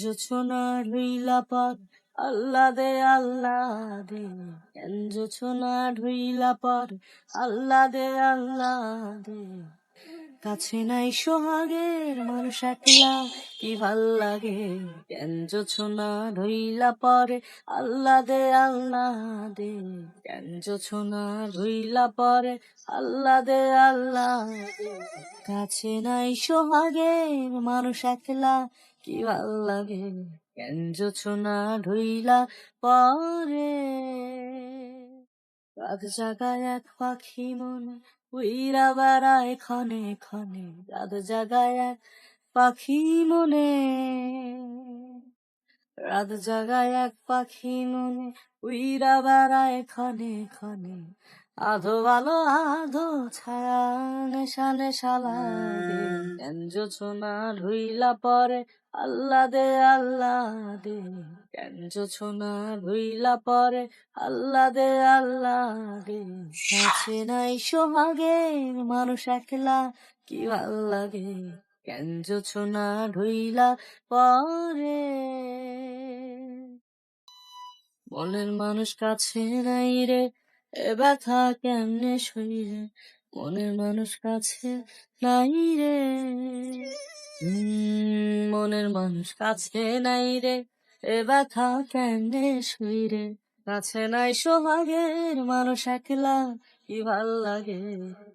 জোছনা ঢুইলা পর আল্লাহ দে আল্লাহ দে, কেন জোছনা ঢুইলা পর আল্লাহ দে আল্লাহ দে। কাছে নাই সোহাগের মানুষ একলা কি ভাল লাগে, কেন জোছনা ঢুইলা পরে আল্লাহ দে আল্লাহ দে, কেন জোছনা ঢুইলা পরে আল্লাহ দে আল্লাহ দে। কাছে নাই সোহাগের মানুষ একলা কি ভাল লাগে, কেন জোছনা ঢুইলা পরে। রাত জাগায় এক পাখি মনে উইরা বেড়ায় ক্ষণে ক্ষণে, রাত জাগায় এক পাখি মনে, রাত জাগায় এক পাখি মনে উইরা বেড়ায় ক্ষণে ক্ষণে। আধো ভালো আধো ছায়া নেশা নেশা লাগে, কেন জোছনা ঢুইলা পরে আল্লাহ দে আল্লাহ দে, কেন জোছনা ঢুইলা পরে আল্লাহ দে আল্লাহ দে। কাছে নাই সোহাগের মানুষ একলা কি ভাল লাগে, কেন জোছনা ঢুইলা পরে। মনের মানুষ কাছে নাই রে, এ ব্যথা কেমনে সইরে, মনের মানুষ কাছে নাই রে। মনের মানুষ কাছে নাই রে, এ ব্যথা কেমনে সইরে। কাছে নাই সোহাগের মানুষ একলা কি ভাল লাগে,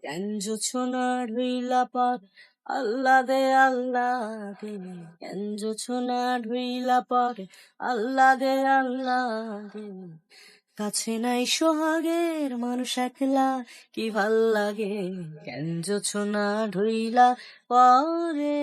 কেন জোছনা ঢুইলা পর আল্লাহ দে আল্লাহ দে, কেন জোছনা ঢুইলা পরে আল্লাহ দে আল্লাহ দে। কাছে নাই সোহাগের মানুষ একলা কি ভাল লাগে, কেন জোছনা ঢুইলা পরে।